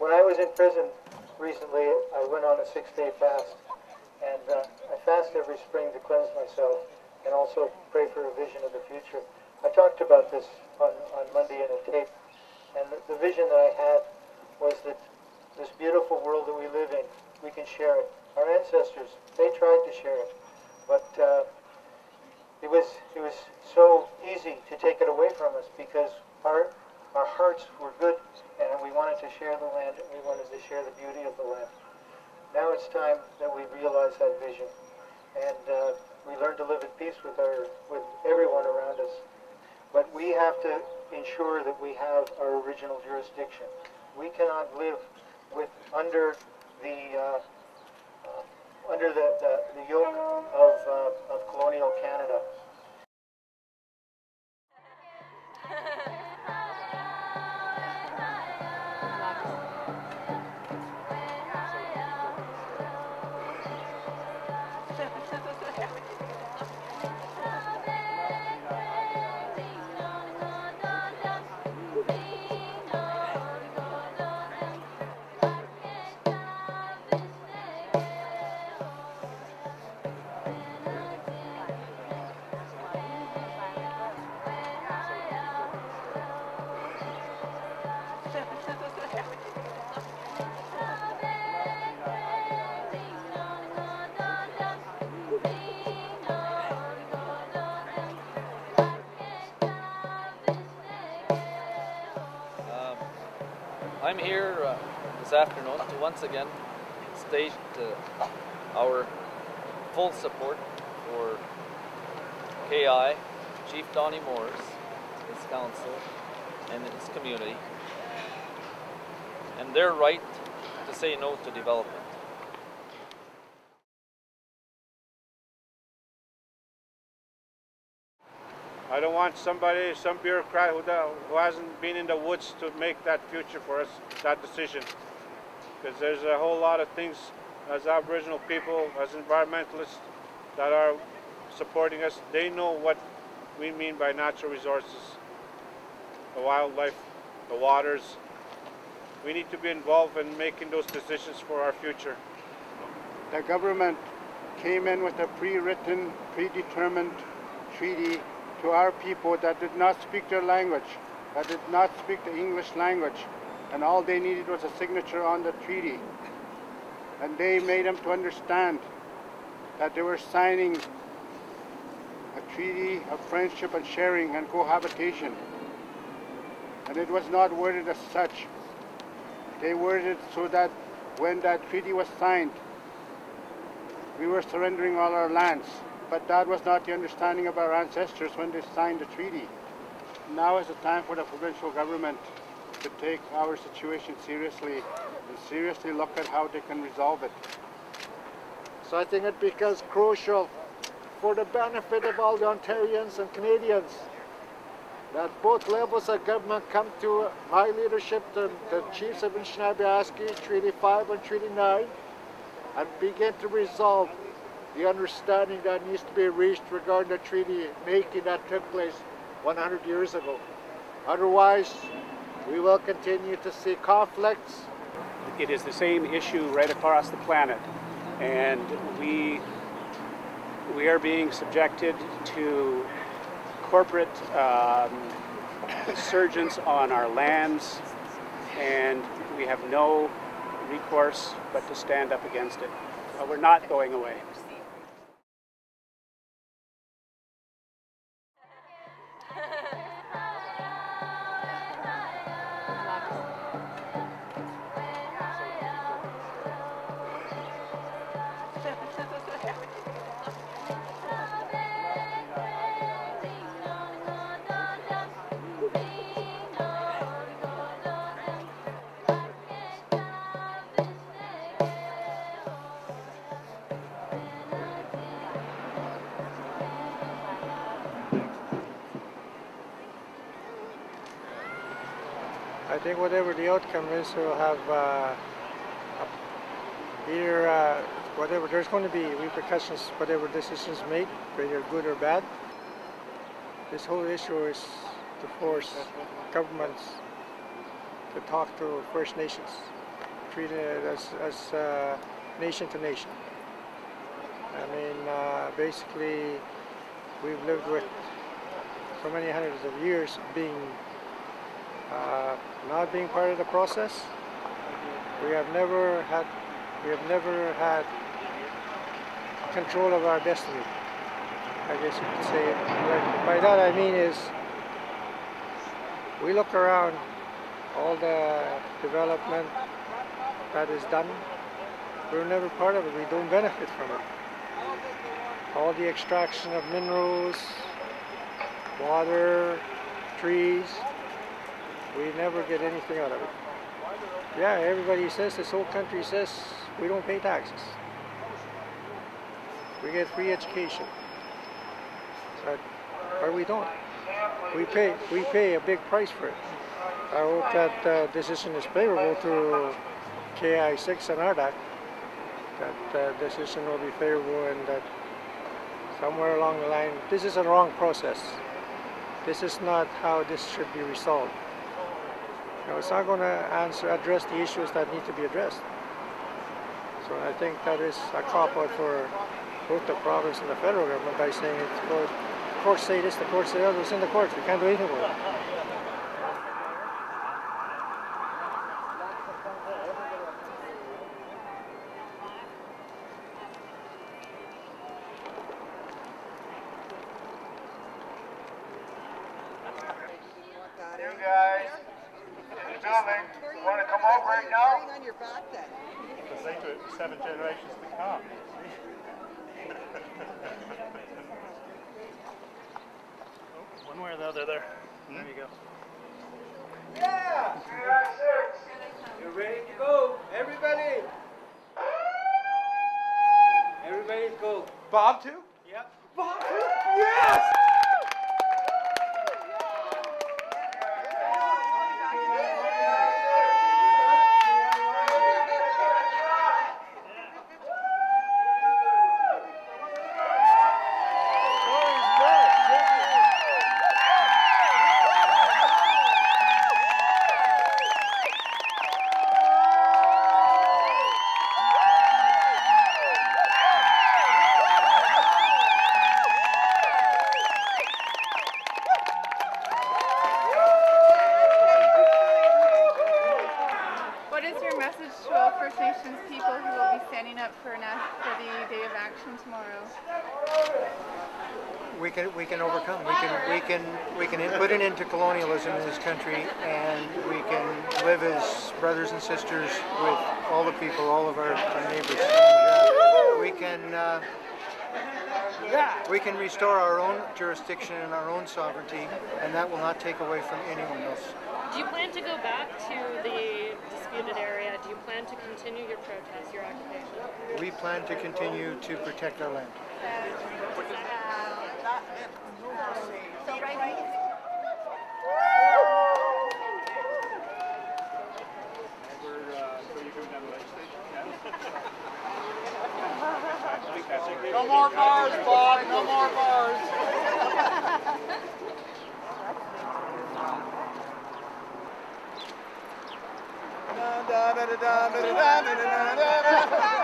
When I was in prison recently, I went on a 6-day fast, and I fast every spring to cleanse myself and also pray for a vision of the future. I talked about this on Monday in a tape, and the vision that I had was that this beautiful world that we live in, we can share it. Our ancestors, they tried to share it, but it was so easy to take it away from us because our hearts were good and we wanted to share the land and we wanted to share the beauty of the land. Now it's time that we realize that vision and we learn to live at peace with everyone around us. But we have to ensure that we have our original jurisdiction. We cannot live under the yoke of colonial Canada. I'm here this afternoon to once again state our full support for KI, Chief Donnie Morris, his council, and his community, and their right to say no to development. I don't want some bureaucrat who hasn't been in the woods to make that future for us, that decision. Because there's a whole lot of things as Aboriginal people, as environmentalists that are supporting us. They know what we mean by natural resources, the wildlife, the waters. We need to be involved in making those decisions for our future. The government came in with a pre-written, predetermined treaty to our people that did not speak their language, that did not speak the English language, and all they needed was a signature on the treaty. And they made them to understand that they were signing a treaty of friendship and sharing and cohabitation. And it was not worded as such. They worded it so that when that treaty was signed, we were surrendering all our lands. But that was not the understanding of our ancestors when they signed the treaty. Now is the time for the provincial government to take our situation seriously and seriously look at how they can resolve it. So I think it becomes crucial for the benefit of all the Ontarians and Canadians that both levels of government come to my leadership, the Chiefs of Anishinaabe, Treaty 5 and Treaty 9, and begin to resolve the understanding that needs to be reached regarding the treaty making that took place 100 years ago. Otherwise, we will continue to see conflicts. It is the same issue right across the planet, and we are being subjected to corporate insurgents on our lands, and we have no recourse but to stand up against it. But we're not going away. I think whatever the outcome is, we'll have either whatever, there's going to be repercussions, whatever decisions made, whether good or bad. This whole issue is to force governments to talk to First Nations treated as nation to nation. I mean, basically, we've lived with so many hundreds of years being not being part of the process. We have never had control of our destiny, I guess you could say. By that I mean is, we look around all the development that is done. We're never part of it. We don't benefit from it. All the extraction of minerals, water, trees, we never get anything out of it. Yeah, everybody says, this whole country says, we don't pay taxes. We get free education. But we don't. We pay a big price for it. I hope that the decision is favorable to KI6 and RDAC, that the decision will be favorable, and that somewhere along the line, this is a wrong process. This is not how this should be resolved. You know, it's not going to address the issues that need to be addressed. So I think that is a cop-out for both the province and the federal government by saying it's the courts say this, the courts say that, it's in the courts, we can't do anything with it. You guys in the building, want to come over right now? On your back then. Because they do it for 7 generations to come. One way or the other there. There you go. Yeah! You ready to go? Everybody! Everybody go. Bob too? Yep. Bob too? Yes! What is your message to all First Nations people who will be standing up for the Day of Action tomorrow? We can overcome. We can put an end to colonialism in this country, and we can live as brothers and sisters with all the people, all of our neighbors. And, we can restore our own jurisdiction and our own sovereignty, and that will not take away from anyone else. Do you plan to go back to the disputed area? Do you plan to continue your protest, your occupation? We plan to continue to protect our land. No more bars, Bob. No more bars. Da da da da da da da da da da.